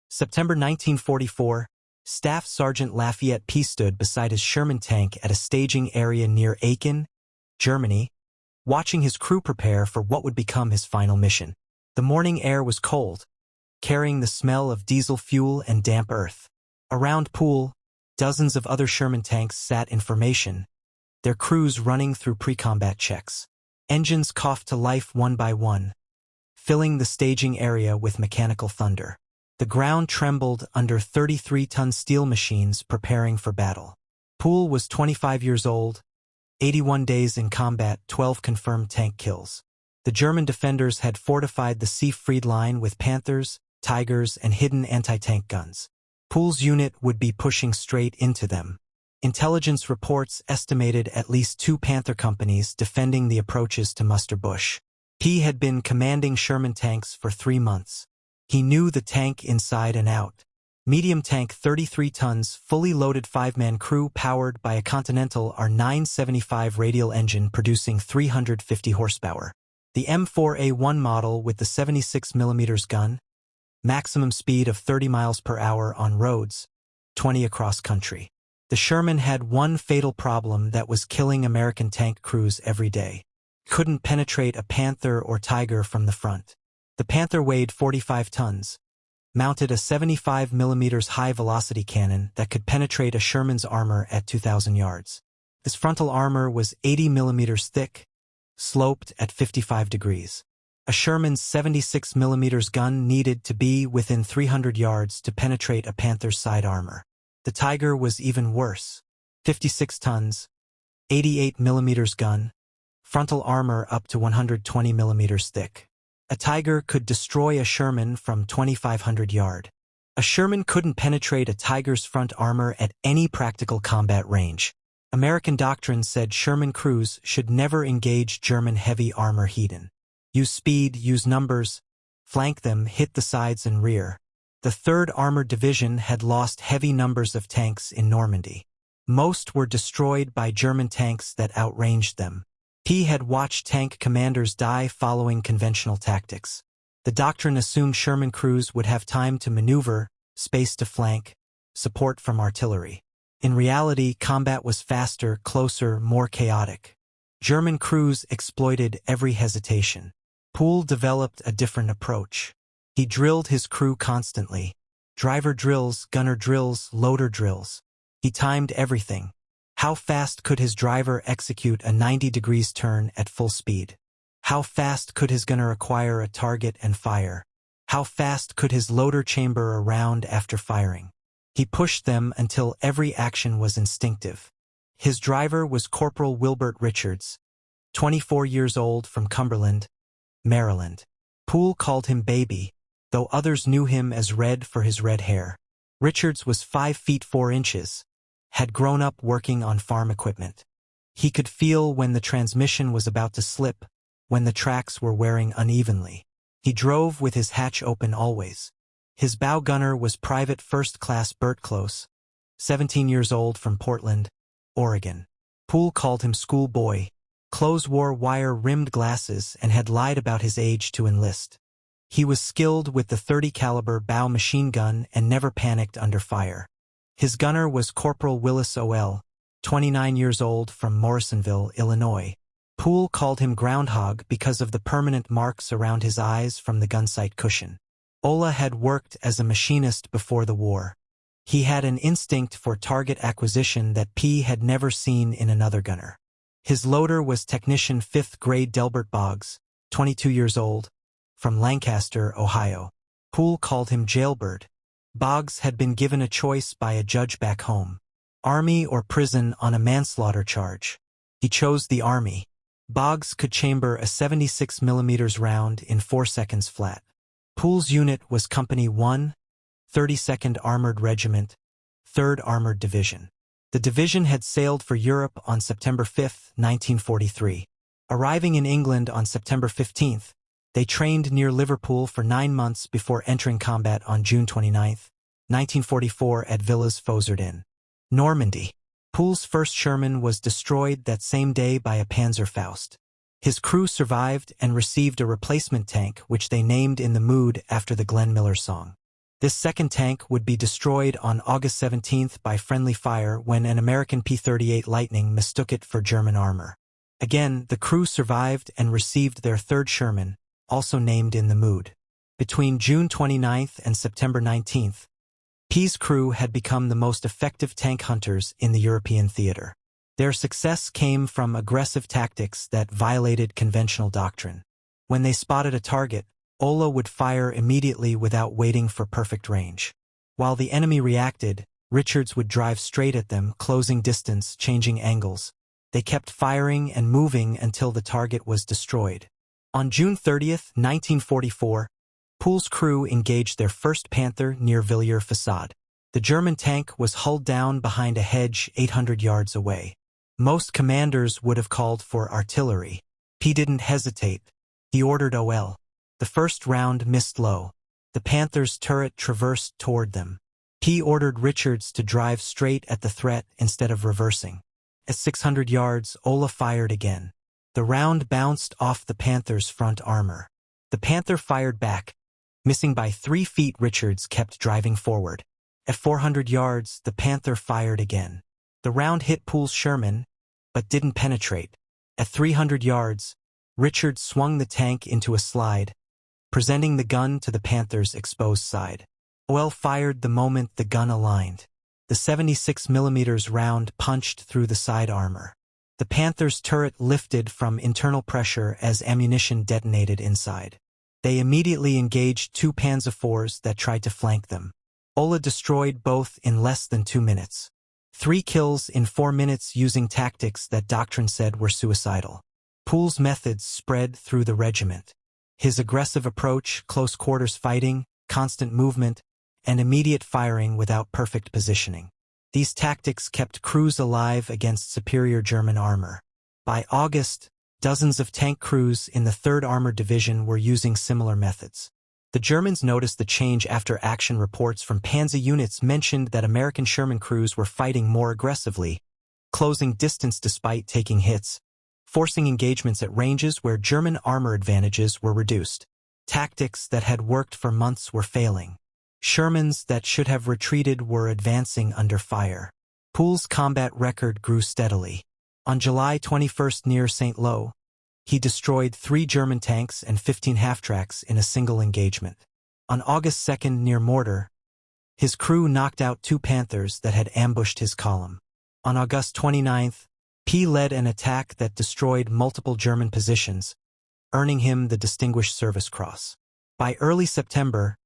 September 1944, Staff Sergeant Lafayette P. stood beside his Sherman tank at a staging area near Aachen, Germany, watching his crew prepare for what would become his final mission. The morning air was cold, carrying the smell of diesel fuel and damp earth. Around Poole, dozens of other Sherman tanks sat in formation, their crews running through pre-combat checks. Engines coughed to life one by one, filling the staging area with mechanical thunder. The ground trembled under 33-ton steel machines preparing for battle. Poole was 25 years old, 81 days in combat, 12 confirmed tank kills. The German defenders had fortified the Siegfried Line with Panthers, Tigers, and hidden anti-tank guns. Poole's unit would be pushing straight into them. Intelligence reports estimated at least 2 Panther companies defending the approaches to Muster Bush. He had been commanding Sherman tanks for 3 months. He knew the tank inside and out. Medium tank 33 tons, fully loaded 5-man crew powered by a Continental R975 radial engine producing 350 horsepower. The M4A1 model with the 76mm gun, maximum speed of 30 miles per hour on roads, 20 across country. The Sherman had one fatal problem that was killing American tank crews every day. Couldn't penetrate a Panther or Tiger from the front. The Panther weighed 45 tons, mounted a 75mm high-velocity cannon that could penetrate a Sherman's armor at 2,000 yards. Its frontal armor was 80mm thick, sloped at 55 degrees. A Sherman's 76mm gun needed to be within 300 yards to penetrate a Panther's side armor. The Tiger was even worse. 56 tons, 88mm gun, frontal armor up to 120mm thick. A Tiger could destroy a Sherman from 2,500 yards. A Sherman couldn't penetrate a Tiger's front armor at any practical combat range. American doctrine said Sherman crews should never engage German heavy armor hidden. Use speed, use numbers, flank them, hit the sides and rear. The 3rd Armored Division had lost heavy numbers of tanks in Normandy. Most were destroyed by German tanks that outranged them. He had watched tank commanders die following conventional tactics. The doctrine assumed Sherman crews would have time to maneuver, space to flank, support from artillery. In reality, combat was faster, closer, more chaotic. German crews exploited every hesitation. Poole developed a different approach. He drilled his crew constantly. Driver drills, gunner drills, loader drills. He timed everything. How fast could his driver execute a 90 degrees turn at full speed? How fast could his gunner acquire a target and fire? How fast could his loader chamber a round after firing? He pushed them until every action was instinctive. His driver was Corporal Wilbert Richards, 24 years old, from Cumberland, Maryland. Poole called him Baby, though others knew him as Red for his red hair. Richards was 5 feet 4 inches, had grown up working on farm equipment. He could feel when the transmission was about to slip, when the tracks were wearing unevenly. He drove with his hatch open always. His bow gunner was Private First Class Bert Close, 17 years old, from Portland, Oregon. Poole called him Schoolboy. Close wore wire-rimmed glasses and had lied about his age to enlist. He was skilled with the .30 caliber bow machine gun and never panicked under fire. His gunner was Corporal Willis O.L., 29 years old, from Morrisonville, Illinois. Poole called him Groundhog because of the permanent marks around his eyes from the gunsight cushion. Ola had worked as a machinist before the war. He had an instinct for target acquisition that P had never seen in another gunner. His loader was Technician 5th Grade Delbert Boggs, 22 years old, from Lancaster, Ohio. Poole called him Jailbird. Boggs had been given a choice by a judge back home: Army or prison on a manslaughter charge. He chose the Army. Boggs could chamber a 76mm round in 4 seconds flat. Poole's unit was Company 1, 32nd Armored Regiment, 3rd Armored Division. The division had sailed for Europe on September 5, 1943. Arriving in England on September 15, they trained near Liverpool for 9 months before entering combat on June 29, 1944 at Villers-Fozardin, Normandy. Poole's first Sherman was destroyed that same day by a Panzerfaust. His crew survived and received a replacement tank which they named in the mood after the Glenn Miller song. This second tank would be destroyed on August 17th by friendly fire when an American P-38 Lightning mistook it for German armor. Again, the crew survived and received their third Sherman, also named in the mood. Between June 29th and September 19th, P's crew had become the most effective tank hunters in the European theater. Their success came from aggressive tactics that violated conventional doctrine. When they spotted a target, Ola would fire immediately without waiting for perfect range. While the enemy reacted, Richards would drive straight at them, closing distance, changing angles. They kept firing and moving until the target was destroyed. On June 30th, 1944, Poole's crew engaged their first Panther near Villers-Facade. The German tank was hulled down behind a hedge 800 yards away. Most commanders would have called for artillery. P didn't hesitate. He ordered OL. The first round missed low. The Panther's turret traversed toward them. P ordered Richards to drive straight at the threat instead of reversing. At 600 yards, Ola fired again. The round bounced off the Panther's front armor. The Panther fired back. Missing by 3 feet, Richards kept driving forward. At 400 yards, the Panther fired again. The round hit Poole's Sherman, but didn't penetrate. At 300 yards, Richards swung the tank into a slide, presenting the gun to the Panther's exposed side. OL fired the moment the gun aligned. The 76mm round punched through the side armor. The Panther's turret lifted from internal pressure as ammunition detonated inside. They immediately engaged 2 Panzer IVs that tried to flank them. Ola destroyed both in less than 2 minutes. 3 kills in 4 minutes using tactics that doctrine said were suicidal. Poole's methods spread through the regiment. His aggressive approach, close quarters fighting, constant movement, and immediate firing without perfect positioning. These tactics kept crews alive against superior German armor. By August, dozens of tank crews in the 3rd Armored Division were using similar methods. The Germans noticed the change after action reports from Panzer units mentioned that American Sherman crews were fighting more aggressively, closing distance despite taking hits, forcing engagements at ranges where German armor advantages were reduced. Tactics that had worked for months were failing. Shermans that should have retreated were advancing under fire. Poole's combat record grew steadily. On July 21st near St. Lo, he destroyed 3 German tanks and 15 half-tracks in a single engagement. On August 2nd near Mortar, his crew knocked out 2 Panthers that had ambushed his column. On August 29th, P led an attack that destroyed multiple German positions, earning him the Distinguished Service Cross. By early September,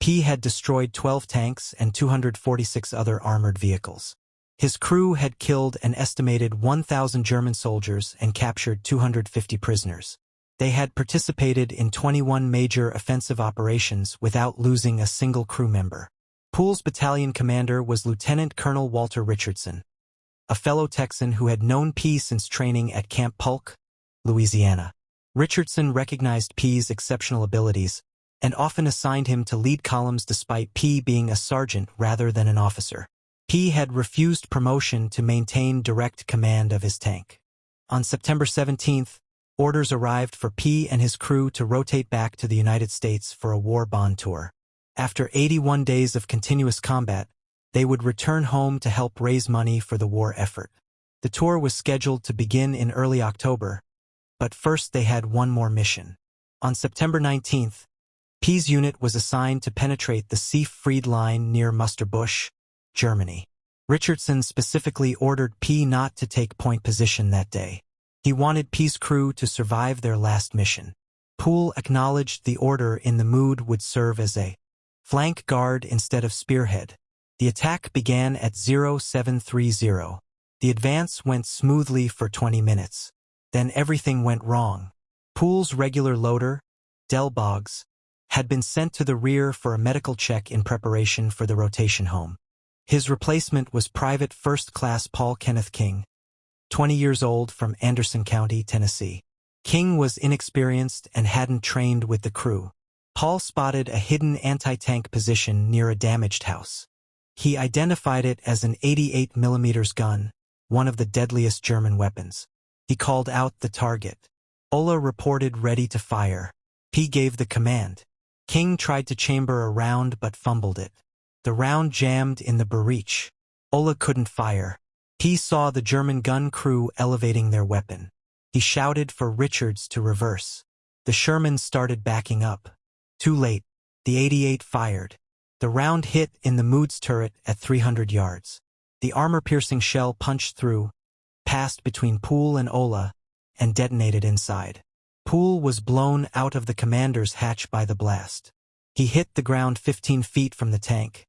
P had destroyed 12 tanks and 246 other armored vehicles. His crew had killed an estimated 1,000 German soldiers and captured 250 prisoners. They had participated in 21 major offensive operations without losing a single crew member. Poole's battalion commander was Lieutenant Colonel Walter Richardson, a fellow Texan who had known P since training at Camp Polk, Louisiana. Richardson recognized P's exceptional abilities and often assigned him to lead columns despite P being a sergeant rather than an officer. P had refused promotion to maintain direct command of his tank. On September 17th, orders arrived for P and his crew to rotate back to the United States for a war bond tour. After 81 days of continuous combat, they would return home to help raise money for the war effort. The tour was scheduled to begin in early October, but first they had one more mission. On September 19th, P's unit was assigned to penetrate the Siegfried Line near Musterbusch, Germany. Richardson specifically ordered P not to take point position that day. He wanted P's crew to survive their last mission. Poole acknowledged the order in the mood would serve as a flank guard instead of spearhead. The attack began at 0730. The advance went smoothly for 20 minutes. Then everything went wrong. Poole's regular loader, Del Boggs, had been sent to the rear for a medical check in preparation for the rotation home. His replacement was Private First Class Paul Kenneth King, 20 years old, from Anderson County, Tennessee. King was inexperienced and hadn't trained with the crew. Paul spotted a hidden anti-tank position near a damaged house. He identified it as an 88mm gun, one of the deadliest German weapons. He called out the target. Ola reported ready to fire. P gave the command. King tried to chamber a round but fumbled it. The round jammed in the breech. Ola couldn't fire. He saw the German gun crew elevating their weapon. He shouted for Richards to reverse. The Sherman started backing up. Too late. The 88 fired. The round hit in the Moods turret at 300 yards. The armor-piercing shell punched through, passed between Poole and Ola, and detonated inside. Poole was blown out of the commander's hatch by the blast. He hit the ground 15 feet from the tank,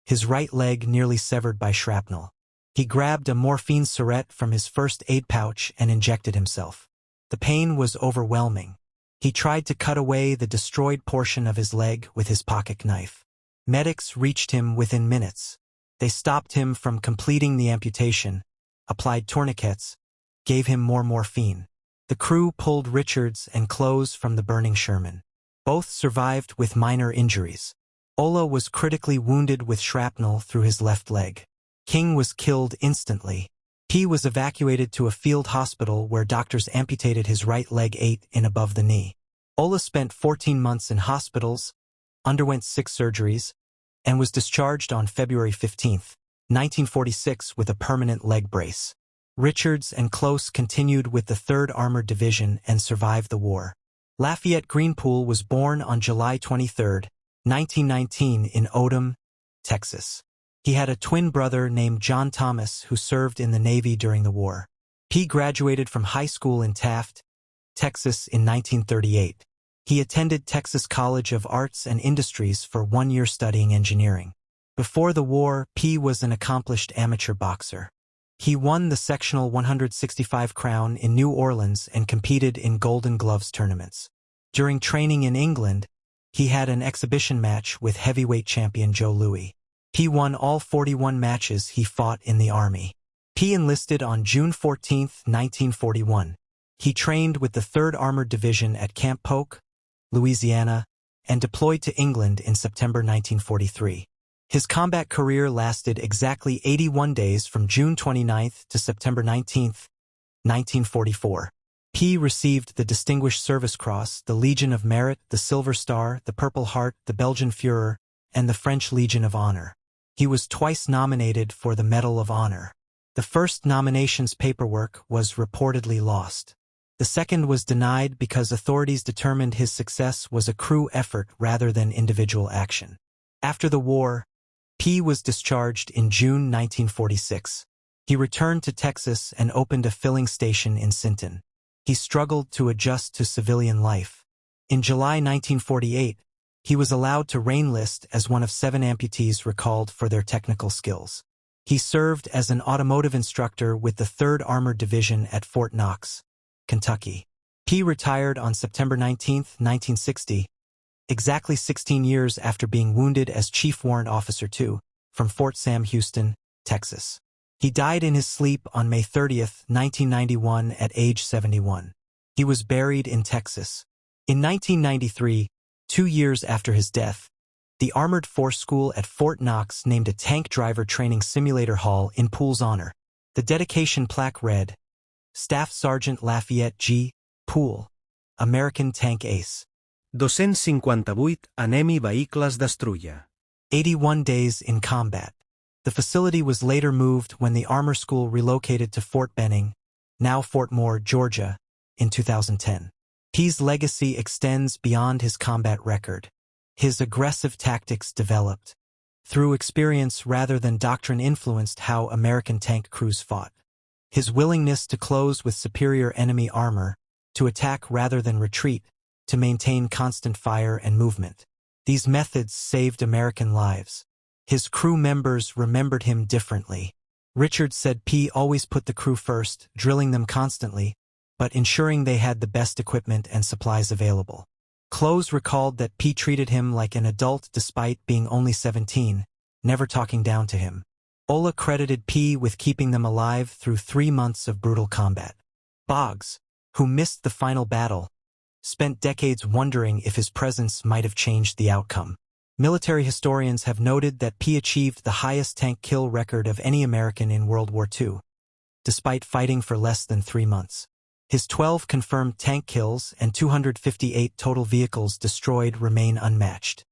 his right leg nearly severed by shrapnel. He grabbed a morphine syringe from his first aid pouch and injected himself. The pain was overwhelming. He tried to cut away the destroyed portion of his leg with his pocket knife. Medics reached him within minutes. They stopped him from completing the amputation, applied tourniquets, gave him more morphine. The crew pulled Richards and clothes from the burning Sherman. Both survived with minor injuries. Ola was critically wounded with shrapnel through his left leg. King was killed instantly. He was evacuated to a field hospital where doctors amputated his right leg 8 in above the knee. Ola spent 14 months in hospitals, underwent 6 surgeries, and was discharged on February 15, 1946 with a permanent leg brace. Richards and Close continued with the 3rd Armored Division and survived the war. Lafayette Greenpool was born on July 23, 1919 in Odom, Texas. He had a twin brother named John Thomas who served in the Navy during the war. He graduated from high school in Taft, Texas in 1938. He attended Texas College of Arts and Industries for 1 year studying engineering. Before the war, P was an accomplished amateur boxer. He won the sectional 165 crown in New Orleans and competed in Golden Gloves tournaments. During training in England, he had an exhibition match with heavyweight champion Joe Louis. P won all 41 matches he fought in the Army. P enlisted on June 14, 1941. He trained with the 3rd Armored Division at Camp Polk, Louisiana, and deployed to England in September 1943. His combat career lasted exactly 81 days from June 29 to September 19, 1944. P received the Distinguished Service Cross, the Legion of Merit, the Silver Star, the Purple Heart, the Belgian Führer, and the French Legion of Honor. He was twice nominated for the Medal of Honor. The first nomination's paperwork was reportedly lost. The second was denied because authorities determined his success was a crew effort rather than individual action. After the war, P was discharged in June 1946. He returned to Texas and opened a filling station in Sinton. He struggled to adjust to civilian life. In July 1948, he was allowed to re-enlist as one of 7 amputees recalled for their technical skills. He served as an automotive instructor with the 3rd Armored Division at Fort Knox, Kentucky. P retired on September 19, 1960, exactly 16 years after being wounded as Chief Warrant Officer 2, from Fort Sam Houston, Texas. He died in his sleep on May 30, 1991 at age 71. He was buried in Texas. In 1993, 2 years after his death, the Armored Force School at Fort Knox named a tank driver training simulator hall in Poole's honor. The dedication plaque read, Staff Sergeant Lafayette G. Poole, American Tank Ace. 258 anemi vehicles destruya. 81 days in combat. The facility was later moved when the Armor School relocated to Fort Benning, now Fort Moore, Georgia, in 2010. P's legacy extends beyond his combat record. His aggressive tactics developed through experience rather than doctrine influenced how American tank crews fought. His willingness to close with superior enemy armor, to attack rather than retreat, to maintain constant fire and movement. These methods saved American lives. His crew members remembered him differently. Richards said P always put the crew first, drilling them constantly, but ensuring they had the best equipment and supplies available. Close recalled that P treated him like an adult despite being only 17, never talking down to him. Ola credited P with keeping them alive through 3 months of brutal combat. Boggs, who missed the final battle, spent decades wondering if his presence might have changed the outcome. Military historians have noted that P achieved the highest tank kill record of any American in World War II, despite fighting for less than 3 months. His 12 confirmed tank kills and 258 total vehicles destroyed remain unmatched.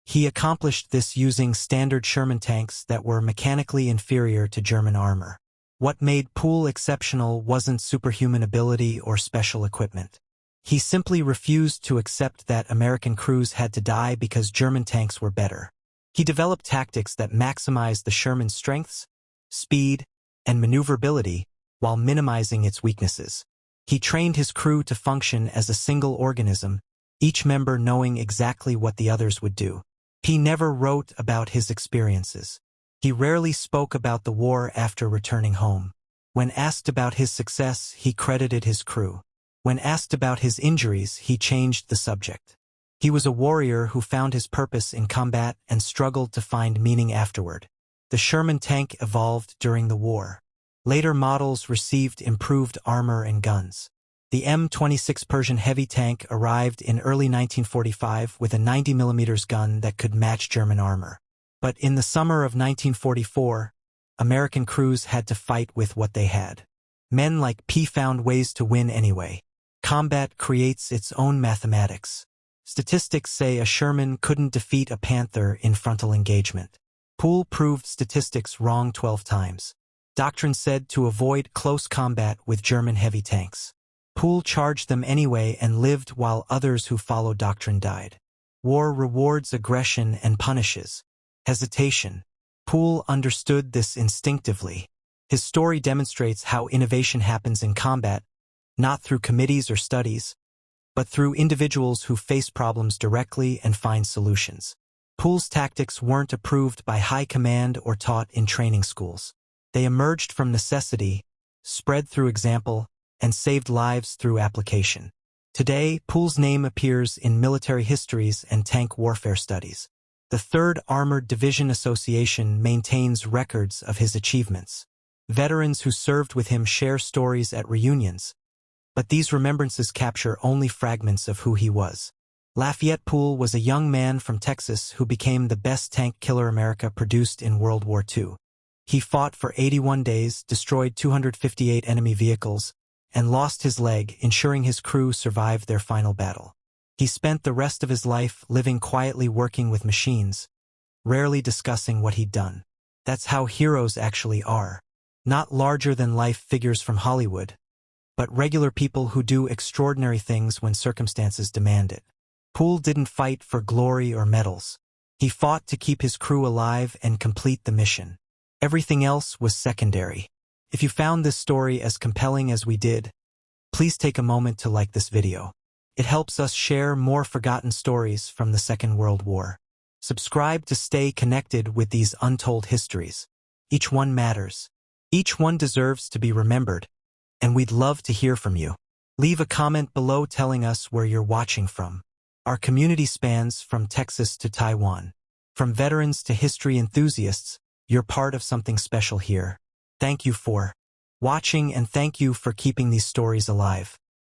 He accomplished this using standard Sherman tanks that were mechanically inferior to German armor. What made Poole exceptional wasn't superhuman ability or special equipment. He simply refused to accept that American crews had to die because German tanks were better. He developed tactics that maximized the Sherman's strengths, speed, and maneuverability while minimizing its weaknesses. He trained his crew to function as a single organism, each member knowing exactly what the others would do. He never wrote about his experiences. He rarely spoke about the war after returning home. When asked about his success, he credited his crew. When asked about his injuries, he changed the subject. He was a warrior who found his purpose in combat and struggled to find meaning afterward. The Sherman tank evolved during the war. Later models received improved armor and guns. The M26 Persian heavy tank arrived in early 1945 with a 90mm gun that could match German armor. But in the summer of 1944, American crews had to fight with what they had. Men like P found ways to win anyway. Combat creates its own mathematics. Statistics say a Sherman couldn't defeat a Panther in frontal engagement. Poole proved statistics wrong 12 times. Doctrine said to avoid close combat with German heavy tanks. Poole charged them anyway and lived while others who followed doctrine died. War rewards aggression and punishes hesitation. Poole understood this instinctively. His story demonstrates how innovation happens in combat, not through committees or studies, but through individuals who face problems directly and find solutions. Poole's tactics weren't approved by high command or taught in training schools. They emerged from necessity, spread through example, and saved lives through application. Today, Poole's name appears in military histories and tank warfare studies. The 3rd Armored Division Association maintains records of his achievements. Veterans who served with him share stories at reunions, but these remembrances capture only fragments of who he was. Lafayette Poole was a young man from Texas who became the best tank killer America produced in World War II. He fought for 81 days, destroyed 258 enemy vehicles, and lost his leg, ensuring his crew survived their final battle. He spent the rest of his life living quietly working with machines, rarely discussing what he'd done. That's how heroes actually are. Not larger-than-life figures from Hollywood, but regular people who do extraordinary things when circumstances demand it. Poole didn't fight for glory or medals. He fought to keep his crew alive and complete the mission. Everything else was secondary. If you found this story as compelling as we did, please take a moment to like this video. It helps us share more forgotten stories from the Second World War. Subscribe to stay connected with these untold histories. Each one matters. Each one deserves to be remembered, and we'd love to hear from you. Leave a comment below telling us where you're watching from. Our community spans from Texas to Taiwan. From veterans to history enthusiasts, you're part of something special here. Thank you for watching, and thank you for keeping these stories alive.